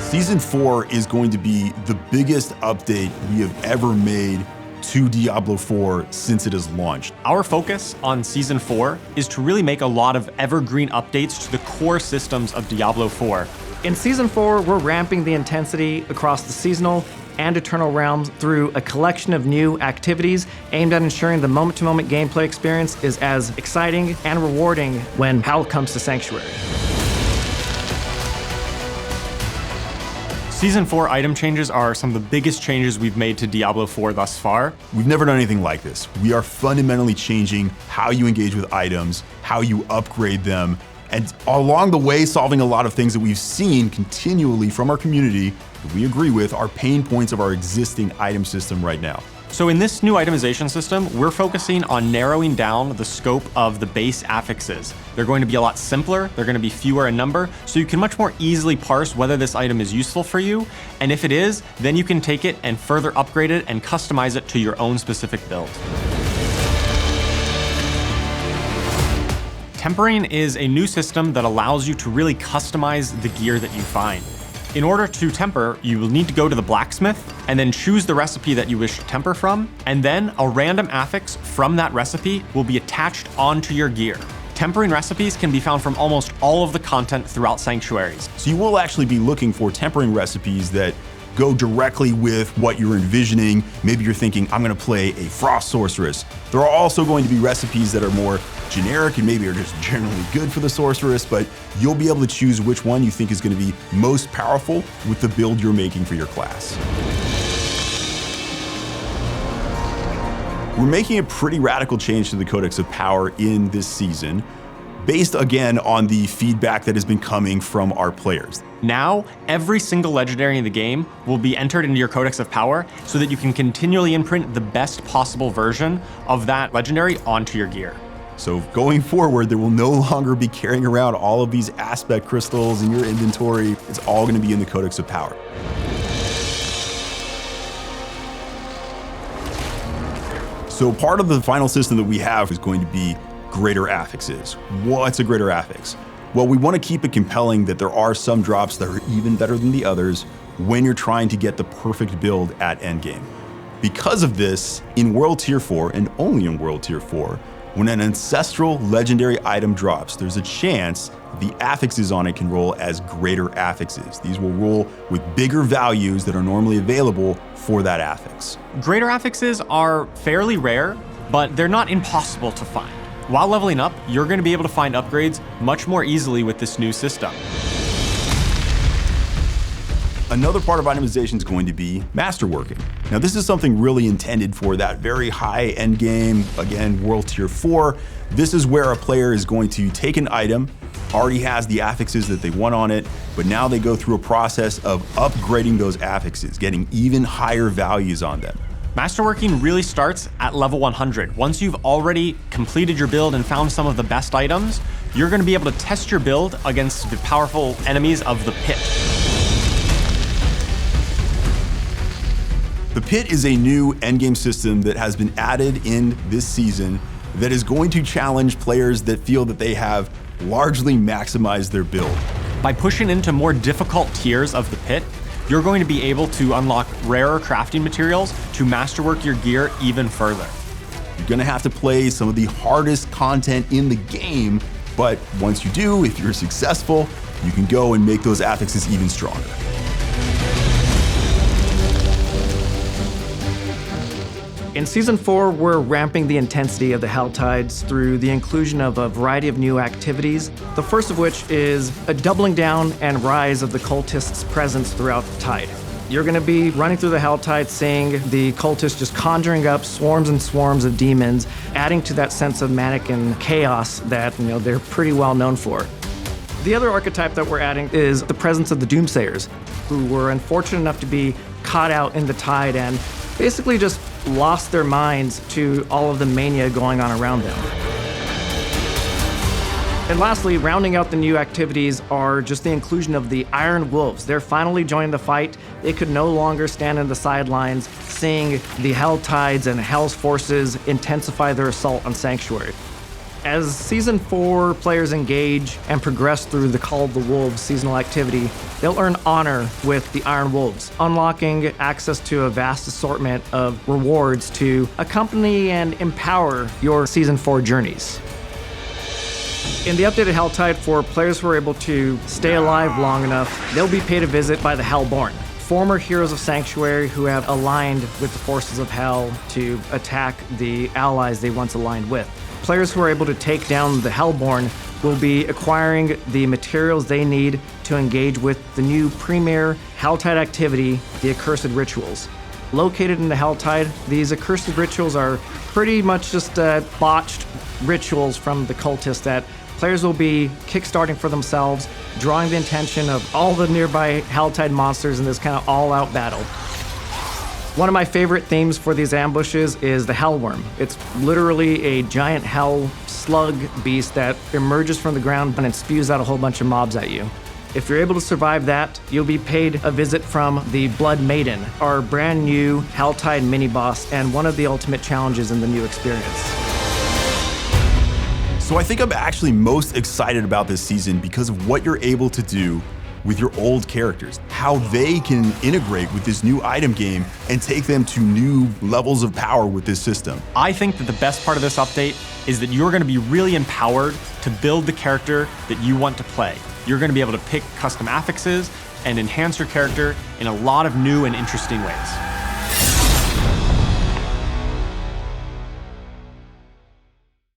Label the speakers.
Speaker 1: Season 4 is going to be the biggest update we have ever made to Diablo 4 since it has launched.
Speaker 2: Our focus on Season 4 is to really make a lot of evergreen updates to the core systems of Diablo 4.
Speaker 3: In Season 4, we're ramping the intensity across the seasonal and eternal realms through a collection of new activities aimed at ensuring the moment-to-moment gameplay experience is as exciting and rewarding when Hell comes to Sanctuary.
Speaker 2: Season 4 item changes are some of the biggest changes we've made to Diablo 4 thus far.
Speaker 1: We've never done anything like this. We are fundamentally changing how you engage with items, how you upgrade them, and along the way solving a lot of things that we've seen continually from our community that we agree with are pain points of our existing item system right now.
Speaker 2: So in this new itemization system, we're focusing on narrowing down the scope of the base affixes. They're going to be a lot simpler, they're going to be fewer in number, so you can much more easily parse whether this item is useful for you, and if it is, then you can take it and further upgrade it and customize it to your own specific build. Tempering is a new system that allows you to really customize the gear that you find. In order to temper, you will need to go to the blacksmith and then choose the recipe that you wish to temper from, and then a random affix from that recipe will be attached onto your gear. Tempering recipes can be found from almost all of the content throughout Sanctuaries.
Speaker 1: So you will actually be looking for tempering recipes that go directly with what you're envisioning. Maybe you're thinking, I'm gonna play a frost sorceress. There are also going to be recipes that are more generic and maybe are just generally good for the sorceress, but you'll be able to choose which one you think is gonna be most powerful with the build you're making for your class. We're making a pretty radical change to the Codex of Power in this season, based again on the feedback that has been coming from our players.
Speaker 2: Now, every single legendary in the game will be entered into your Codex of Power so that you can continually imprint the best possible version of that legendary onto your gear.
Speaker 1: So going forward, there will no longer be carrying around all of these aspect crystals in your inventory. It's all going to be in the Codex of Power. So part of the final system that we have is going to be greater affixes. What's a greater affix? Well, we want to keep it compelling that there are some drops that are even better than the others when you're trying to get the perfect build at endgame. Because of this, in World Tier 4, and only in World Tier 4, when an ancestral legendary item drops, there's a chance the affixes on it can roll as greater affixes. These will roll with bigger values that are normally available for that affix.
Speaker 2: Greater affixes are fairly rare, but they're not impossible to find. While leveling up, you're going to be able to find upgrades much more easily with this new system.
Speaker 1: Another part of itemization is going to be masterworking. Now, this is something really intended for that very high end game, again, World Tier 4. This is where a player is going to take an item, already has the affixes that they want on it, but now they go through a process of upgrading those affixes, getting even higher values on them.
Speaker 2: Masterworking really starts at level 100. Once you've already completed your build and found some of the best items, you're going to be able to test your build against the powerful enemies of the pit.
Speaker 1: The pit is a new endgame system that has been added in this season that is going to challenge players that feel that they have largely maximized their build.
Speaker 2: By pushing into more difficult tiers of the pit, you're going to be able to unlock rarer crafting materials to masterwork your gear even further.
Speaker 1: You're gonna have to play some of the hardest content in the game, but once you do, if you're successful, you can go and make those affixes even stronger.
Speaker 3: In Season 4, we're ramping the intensity of the Hell Tides through the inclusion of a variety of new activities, the first of which is a doubling down and rise of the cultists' presence throughout the tide. You're going to be running through the Hell Tide, seeing the cultists just conjuring up swarms and swarms of demons, adding to that sense of manic and chaos that they're pretty well known for. The other archetype that we're adding is the presence of the Doomsayers, who were unfortunate enough to be caught out in the tide and basically just lost their minds to all of the mania going on around them. And lastly, rounding out the new activities are just the inclusion of the Iron Wolves. They're finally joining the fight. They could no longer stand in the sidelines, seeing the Hell Tides and Hell's forces intensify their assault on Sanctuary. As Season 4 players engage and progress through the Call of the Wolves seasonal activity, they'll earn honor with the Iron Wolves, unlocking access to a vast assortment of rewards to accompany and empower your Season 4 journeys. In the updated Helltide, for players who are able to stay alive long enough, they'll be paid a visit by the Hellborn, former heroes of Sanctuary who have aligned with the forces of Hell to attack the allies they once aligned with. Players who are able to take down the Hellborn will be acquiring the materials they need to engage with the new premier Helltide activity, the Accursed Rituals. Located in the Helltide, these Accursed Rituals are pretty much just botched rituals from the cultists that players will be kickstarting for themselves, drawing the attention of all the nearby Helltide monsters in this kind of all-out battle. One of my favorite themes for these ambushes is the Hellworm. It's literally a giant hell slug beast that emerges from the ground and it spews out a whole bunch of mobs at you. If you're able to survive that, you'll be paid a visit from the Blood Maiden, our brand new Helltide mini-boss and one of the ultimate challenges in the new experience.
Speaker 1: So I think I'm actually most excited about this season because of what you're able to do with your old characters, how they can integrate with this new item game and take them to new levels of power with this system.
Speaker 2: I think that the best part of this update is that you're going to be really empowered to build the character that you want to play. You're going to be able to pick custom affixes and enhance your character in a lot of new and interesting ways.